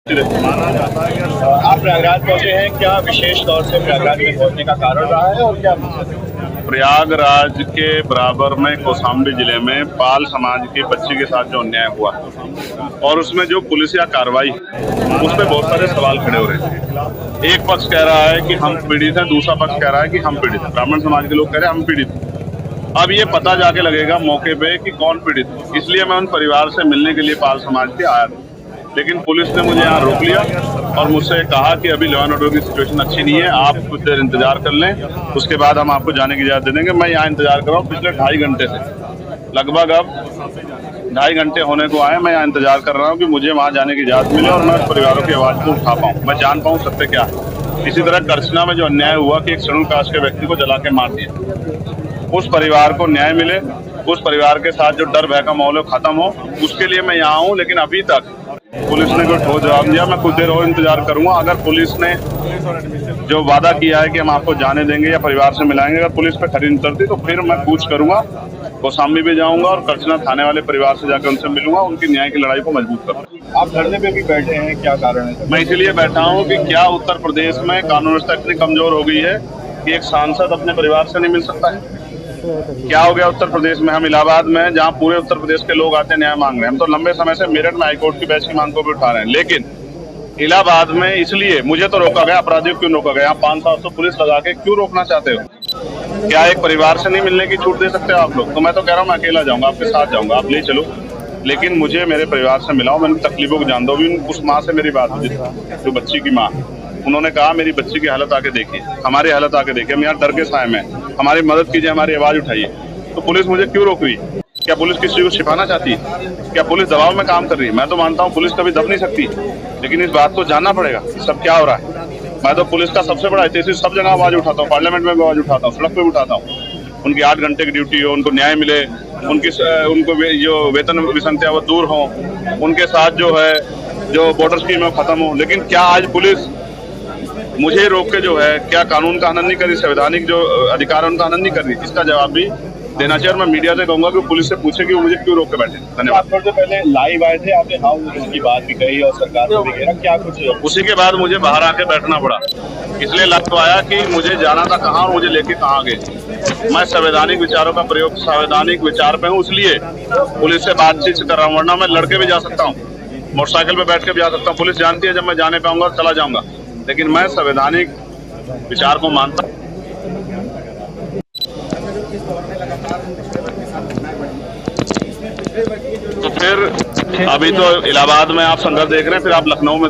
माना जाता है कि आप प्रयागराज पहुंचे हैं, क्या विशेष तौर से प्रयागराज में पहुंचने का कारण रहा है और क्या? प्रयागराज के बराबर में कौशाम्बी जिले में पाल समाज की बच्ची के साथ जो अन्याय हुआ और उसमें जो पुलिसिया कार्रवाई उस पर बहुत सारे सवाल खड़े हो रहे हैं। एक पक्ष कह रहा है कि हम पीड़ित हैं, दूसरा पक्ष कह रहा है कि हम पीड़ित हैं। ब्राह्मण समाज के लोग कह रहे हैं हम पीड़ित हैं। अब ये पता जाके लगेगा मौके पे कि कौन पीड़ित है। इसलिए मैं उन परिवार से मिलने के लिए पाल समाज के आया था, लेकिन पुलिस ने मुझे यहाँ रोक लिया और मुझसे कहा कि अभी लॉ एंड ऑर्डर की सिचुएशन अच्छी नहीं है, आप कुछ देर इंतजार कर लें, उसके बाद हम आपको जाने की इजाजत दे देंगे। मैं यहाँ इंतजार कर रहा हूँ पिछले 2.5 घंटे से, लगभग अब 2.5 घंटे होने को आए। मैं यहाँ इंतजार कर रहा हूँ कि मुझे वहाँ जाने की इजाजत मिले और मैं उस परिवारों की आवाज को उठा पाऊँ, मैं जान पाऊँ सत्य क्या है। इसी तरह करछना में जो अन्याय हुआ कि एक शेड्यूल कास्ट के व्यक्ति को जला के मार दिया, उस परिवार को न्याय मिले, उस परिवार के साथ जो डर भय का माहौल खत्म हो, उसके लिए मैं यहाँ हूँ। लेकिन अभी तक पुलिस ने कोई ठोस जवाब दिया। मैं कुछ देर और इंतजार करूंगा। अगर पुलिस ने जो वादा किया है कि हम आपको जाने देंगे या परिवार से मिलाएंगे, अगर पुलिस पे खरी उतरती तो फिर मैं पूछ करूंगा, कौशाम्बी भी जाऊंगा और करछना थाने वाले परिवार से जाकर उनसे मिलूंगा, उनकी न्याय की लड़ाई को मजबूत करूंगा। आप धरने पे भी बैठे हैं, क्या कारण है? मैं इसीलिए बैठा हूँ कि क्या उत्तर प्रदेश में कानून व्यवस्था इतनी कमजोर हो गई है कि एक सांसद अपने परिवार से नहीं मिल सकता है? क्या हो गया उत्तर प्रदेश में? हम इलाहाबाद में, जहां पूरे उत्तर प्रदेश के लोग आते हैं न्याय मांग रहे हैं, हम तो लंबे समय से मेरठ में हाईकोर्ट की बेंच की मांग को भी उठा रहे हैं, लेकिन इलाहाबाद में इसलिए मुझे तो रोका गया। अपराधियों क्यों रोका गया? यहाँ 500-700 पुलिस लगा के क्यों रोकना चाहते हो? क्या एक परिवार से नहीं मिलने की छूट दे सकते हो आप लोग? तो मैं तो कह रहा हूँ मैं अकेला जाऊंगा, आपके साथ जाऊंगा, आप ले चलो, लेकिन मुझे मेरे परिवार से मिलाओ, मैं उनकी तकलीफों को जान दो। भी उस माँ से मेरी बात हुई, जो बच्ची की माँ, उन्होंने कहा मेरी बच्ची की हालत आके देखिए, हमारी हालत आके देखिए, हम यहाँ डर के साए में, हमारी मदद कीजिए, हमारी आवाज उठाइए। तो पुलिस मुझे क्यों रोक रही? क्या पुलिस किसी को छिपाना चाहती है? क्या पुलिस दबाव में काम कर रही है? मैं तो मानता हूँ पुलिस कभी दब नहीं सकती, लेकिन इस बात को जानना पड़ेगा सब क्या हो रहा है। मैं तो पुलिस का सबसे बड़ा हितैषी, सब जगह आवाज उठाता हूँ, पार्लियामेंट में भी आवाज उठाता हूँ, सड़क पे भी उठाता हूँ। उनकी 8 घंटे की ड्यूटी हो, उनको न्याय मिले, उनको जो वेतन विसंगतियां वो दूर हो, उनके साथ जो है जो बॉर्डर स्कीम है खत्म हो। लेकिन क्या आज पुलिस मुझे रोक के जो है क्या कानून का हनन नहीं कर रही, संवैधानिक जो अधिकार है उनका हनन नहीं कर रही? इसका जवाब भी देना चाहिए। और मैं मीडिया से कहूंगा कि पुलिस से पूछे कि वो मुझे क्यों रोक के बैठे। धन्यवाद। थोड़ी देर पहले लाइव आए थे, आपने हाँ उसकी बात भी कही और सरकार को भी घेरा, क्या कुछ? उसी के बाद मुझे बाहर आके बैठना पड़ा, इसलिए लग तो आया कि मुझे जाना था कहाँ और मुझे लेके कहाँ गए। मैं संवैधानिक विचारों का प्रयोग, संवैधानिक विचार पे हूँ, इसलिए पुलिस से बातचीत कर रहा हूँ, वरना मैं लड़के भी जा सकता हूँ, मोटरसाइकिल पे बैठ के भी जा सकता हूँ। पुलिस जानती है जब मैं जाने पे आऊंगा चला जाऊंगा, लेकिन मैं संवैधानिक विचार को मानता हूँ। तो फिर अभी तो इलाहाबाद में आप संघर्ष देख रहे हैं, फिर आप लखनऊ में